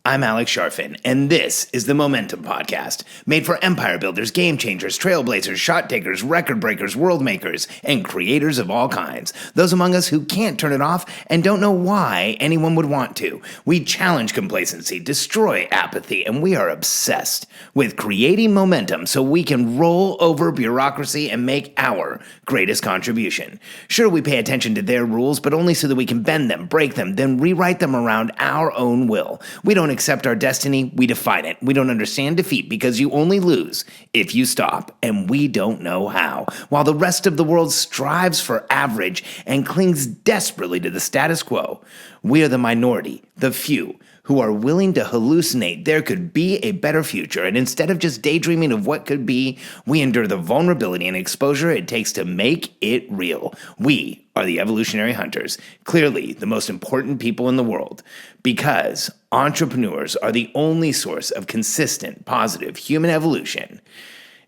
I'm Alex Sharfin, and this is the Momentum Podcast, made for empire builders, game changers, trailblazers, shot takers, record breakers, world makers, and creators of all kinds. Those among us who can't turn it off and don't know why anyone would want to. We challenge complacency, destroy apathy, and we are obsessed with creating momentum so we can roll over bureaucracy and make our greatest contribution. Sure, we pay attention to their rules, but only so that we can bend them, break them, then rewrite them around our own will. We don't accept our destiny, we define it. We don't understand defeat because you only lose if you stop, and we don't know how. While the rest of the world strives for average and clings desperately to the status quo, we are the minority, the few, who are willing to hallucinate there could be a better future, and instead of just daydreaming of what could be, we endure the vulnerability and exposure it takes to make it real. We are the evolutionary hunters, clearly the most important people in the world, because entrepreneurs are the only source of consistent, positive human evolution,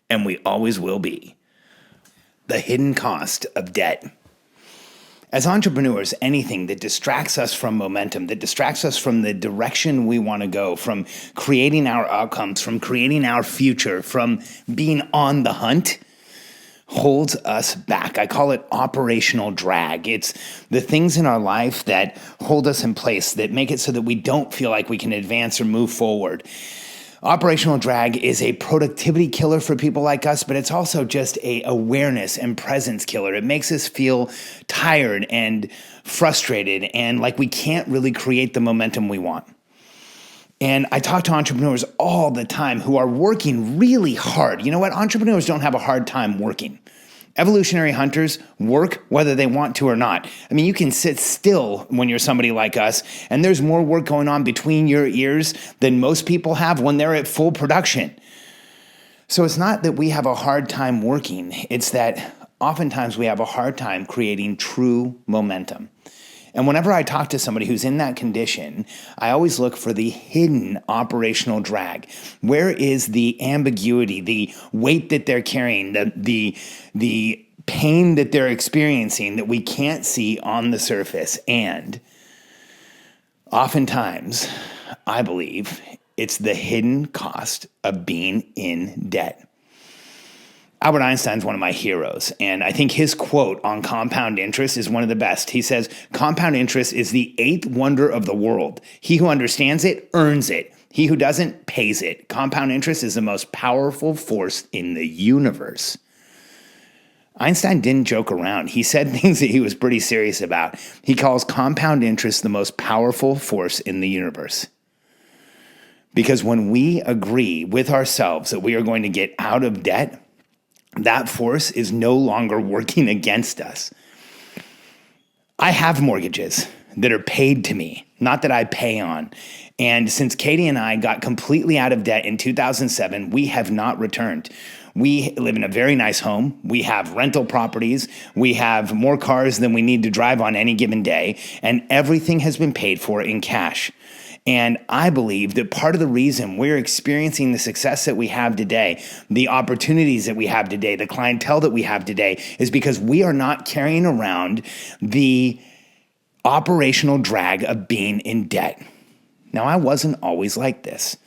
and we always will be. The hidden cost of debt. As entrepreneurs, anything that distracts us from momentum, that distracts us from the direction we want to go, from creating our outcomes, from creating our future, from being on the hunt, holds us back. I call it operational drag. It's the things in our life that hold us in place, that make it so that we don't feel like we can advance or move forward. Operational drag is a productivity killer for people like us, but it's also just a awareness and presence killer. It makes us feel tired and frustrated and like we can't really create the momentum we want. And I talk to entrepreneurs all the time who are working really hard. You know what? Entrepreneurs don't have a hard time working. Evolutionary hunters work whether they want to or not. I mean, you can sit still when you're somebody like us, and there's more work going on between your ears than most people have when they're at full production. So it's not that we have a hard time working. It's that oftentimes we have a hard time creating true momentum. And whenever I talk to somebody who's in that condition, I always look for the hidden operational drag. Where is the ambiguity, the weight that they're carrying, the pain that they're experiencing that we can't see on the surface? And oftentimes, I believe, it's the hidden cost of being in debt. Albert Einstein is one of my heroes, and I think his quote on compound interest is one of the best. He says, "Compound interest is the eighth wonder of the world. He who understands it earns it. He who doesn't pays it. Compound interest is the most powerful force in the universe." Einstein didn't joke around. He said things that he was pretty serious about. He calls compound interest the most powerful force in the universe. Because when we agree with ourselves that we are going to get out of debt, that force is no longer working against us. I have mortgages that are paid to me, not that I pay on. And since Katie and I got completely out of debt in 2007, we have not returned. We live in a very nice home. We have rental properties. We have more cars than we need to drive on any given day. And everything has been paid for in cash. And I believe that part of the reason we're experiencing the success that we have today, the opportunities that we have today, the clientele that we have today, is because we are not carrying around the operational drag of being in debt. Now, I wasn't always like this.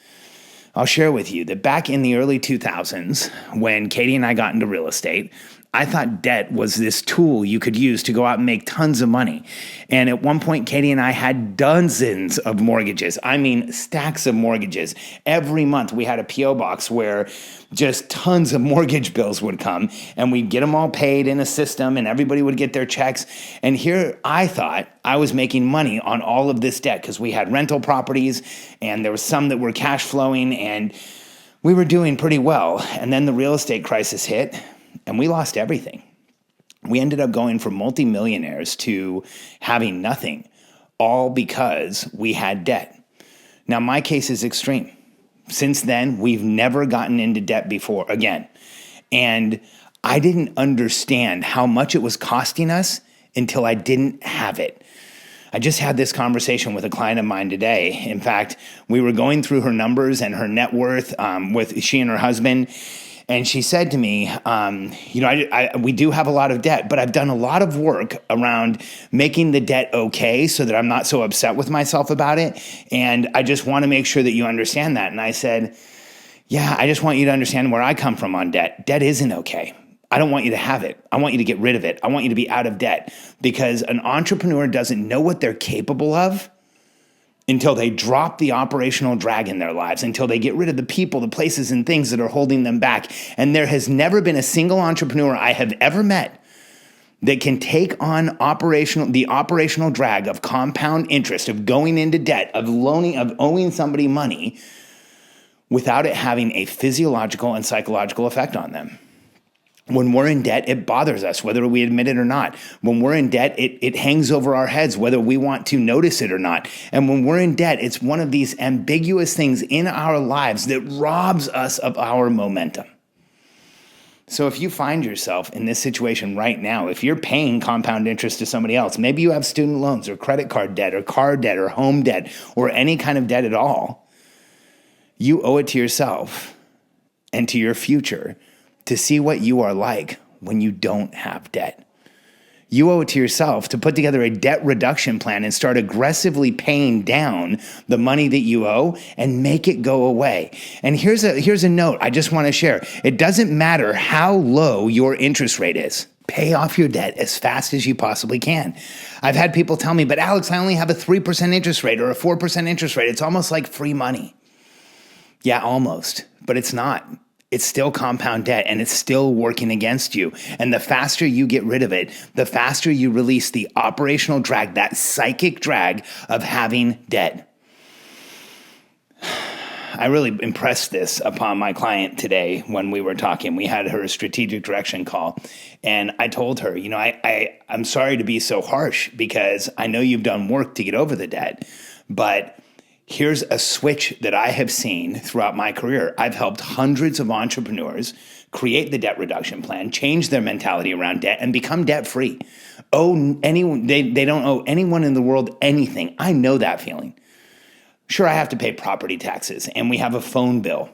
I'll share with you that back in the early 2000s, when Katie and I got into real estate, I thought debt was this tool you could use to go out and make tons of money. And at one point, Katie and I had dozens of mortgages. I mean, stacks of mortgages. Every month we had a P.O. box where just tons of mortgage bills would come, and we'd get them all paid in a system, and everybody would get their checks. And here I thought I was making money on all of this debt because we had rental properties, and there was some that were cash flowing, and we were doing pretty well. And then the real estate crisis hit, and we lost everything. We ended up going from multimillionaires to having nothing, all because we had debt. Now, my case is extreme. Since then, we've never gotten into debt before again. And I didn't understand how much it was costing us until I didn't have it. I just had this conversation with a client of mine today. In fact, we were going through her numbers and her net worth with she and her husband. And she said to me, we do have a lot of debt, but I've done a lot of work around making the debt okay so that I'm not so upset with myself about it. And I just want to make sure that you understand that. And I said, yeah, I just want you to understand where I come from on debt. Debt isn't okay. I don't want you to have it. I want you to get rid of it. I want you to be out of debt, because an entrepreneur doesn't know what they're capable of until they drop the operational drag in their lives, until they get rid of the people, the places, and things that are holding them back. And there has never been a single entrepreneur I have ever met that can take on the operational drag of compound interest, of going into debt, of owing somebody money without it having a physiological and psychological effect on them. When we're in debt, it bothers us, whether we admit it or not. When we're in debt, it hangs over our heads, whether we want to notice it or not. And when we're in debt, it's one of these ambiguous things in our lives that robs us of our momentum. So if you find yourself in this situation right now, if you're paying compound interest to somebody else, maybe you have student loans or credit card debt or car debt or home debt or any kind of debt at all, you owe it to yourself and to your future to see what you are like when you don't have debt. You owe it to yourself to put together a debt reduction plan and start aggressively paying down the money that you owe and make it go away. And here's a note I just want to share. It doesn't matter how low your interest rate is. Pay off your debt as fast as you possibly can. I've had people tell me, but Alex, I only have a 3% interest rate or a 4% interest rate. It's almost like free money. Yeah, almost, but it's not. It's still compound debt, and it's still working against you. And the faster you get rid of it, the faster you release the operational drag, that psychic drag of having debt. I really impressed this upon my client today when we were talking. We had her strategic direction call, and I told her, I'm sorry to be so harsh because I know you've done work to get over the debt, but here's a switch that I have seen throughout my career. I've helped hundreds of entrepreneurs create the debt reduction plan, change their mentality around debt, and become debt-free. They don't owe anyone in the world anything. I know that feeling. Sure, I have to pay property taxes, and we have a phone bill.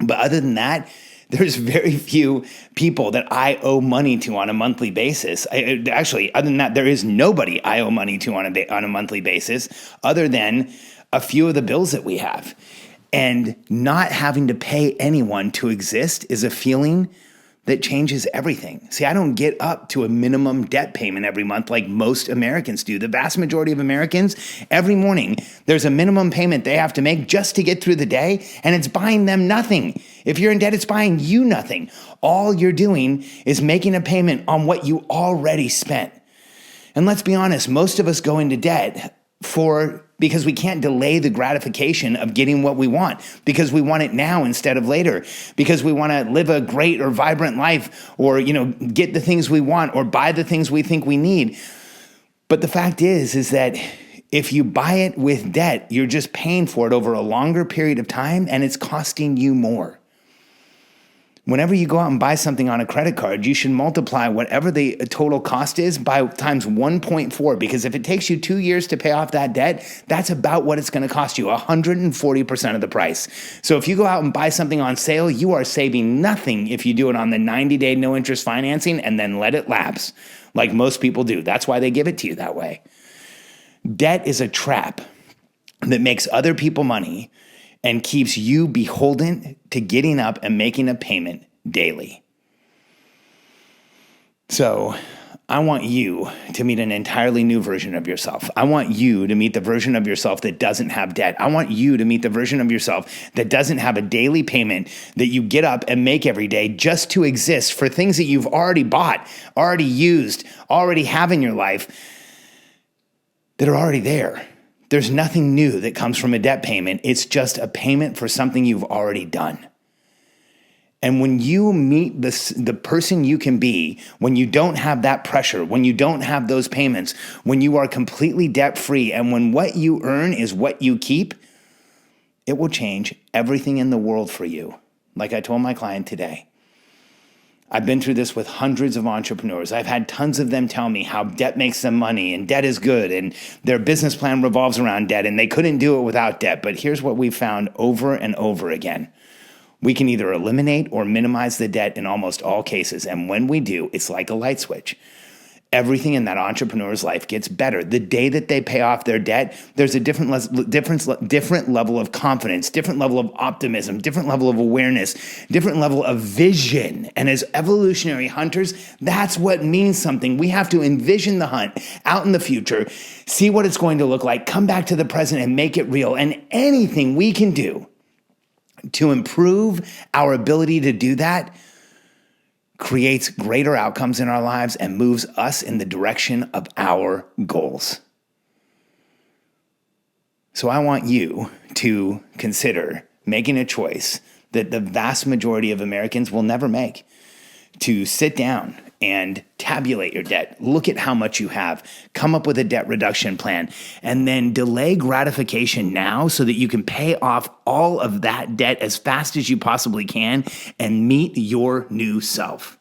But other than that, there's very few people that I owe money to on a monthly basis. Actually, other than that, there is nobody I owe money to on a monthly basis other than a few of the bills that we have. And not having to pay anyone to exist is a feeling that changes everything. See, I don't get up to a minimum debt payment every month like most Americans do. The vast majority of Americans, every morning, there's a minimum payment they have to make just to get through the day, and it's buying them nothing. If you're in debt, it's buying you nothing. All you're doing is making a payment on what you already spent. And let's be honest, most of us go into debt because we can't delay the gratification of getting what we want, because we want it now instead of later, because we want to live a great or vibrant life, or get the things we want or buy the things we think we need. But the fact is that if you buy it with debt, you're just paying for it over a longer period of time, and it's costing you more. Whenever you go out and buy something on a credit card, you should multiply whatever the total cost is by times 1.4, because if it takes you 2 years to pay off that debt, that's about what it's going to cost you, 140% of the price. So if you go out and buy something on sale, you are saving nothing if you do it on the 90-day no interest financing and then let it lapse like most people do. That's why they give it to you that way. Debt is a trap that makes other people money and keeps you beholden to getting up and making a payment daily. So I want you to meet an entirely new version of yourself. I want you to meet the version of yourself that doesn't have debt. I want you to meet the version of yourself that doesn't have a daily payment that you get up and make every day just to exist for things that you've already bought, already used, already have in your life that are already there. There's nothing new that comes from a debt payment. It's just a payment for something you've already done. And when you meet the person you can be, when you don't have that pressure, when you don't have those payments, when you are completely debt-free, and when what you earn is what you keep, it will change everything in the world for you. Like I told my client today, I've been through this with hundreds of entrepreneurs. I've had tons of them tell me how debt makes them money and debt is good and their business plan revolves around debt and they couldn't do it without debt. But here's what we've found over and over again. We can either eliminate or minimize the debt in almost all cases. And when we do, it's like a light switch. Everything in that entrepreneur's life gets better. The day that they pay off their debt, there's a different level of confidence, different level of optimism, different level of awareness, different level of vision. And as evolutionary hunters, that's what means something. We have to envision the hunt out in the future, see what it's going to look like, come back to the present and make it real. And anything we can do to improve our ability to do that creates greater outcomes in our lives and moves us in the direction of our goals. So I want you to consider making a choice that the vast majority of Americans will never make, to sit down and tabulate your debt, look at how much you have, come up with a debt reduction plan, and then delay gratification now so that you can pay off all of that debt as fast as you possibly can and meet your new self.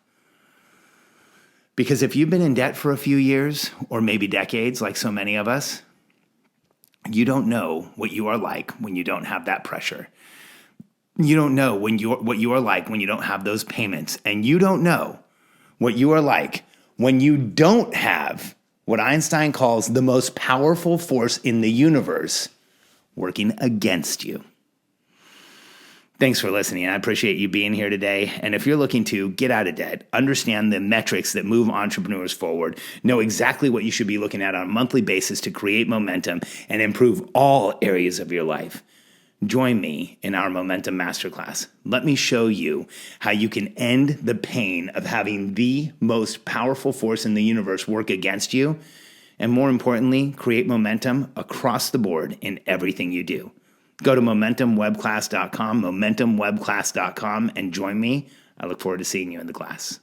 Because if you've been in debt for a few years or maybe decades, like so many of us, you don't know what you are like when you don't have that pressure. You don't know what you are like when you don't have those payments. And you don't know what you are like when you don't have what Einstein calls the most powerful force in the universe working against you. Thanks for listening. I appreciate you being here today. And if you're looking to get out of debt, understand the metrics that move entrepreneurs forward, know exactly what you should be looking at on a monthly basis to create momentum and improve all areas of your life, join me in our Momentum Masterclass. Let me show you how you can end the pain of having the most powerful force in the universe work against you, and more importantly, create momentum across the board in everything you do. Go to momentumwebclass.com, momentumwebclass.com, and join me. I look forward to seeing you in the class.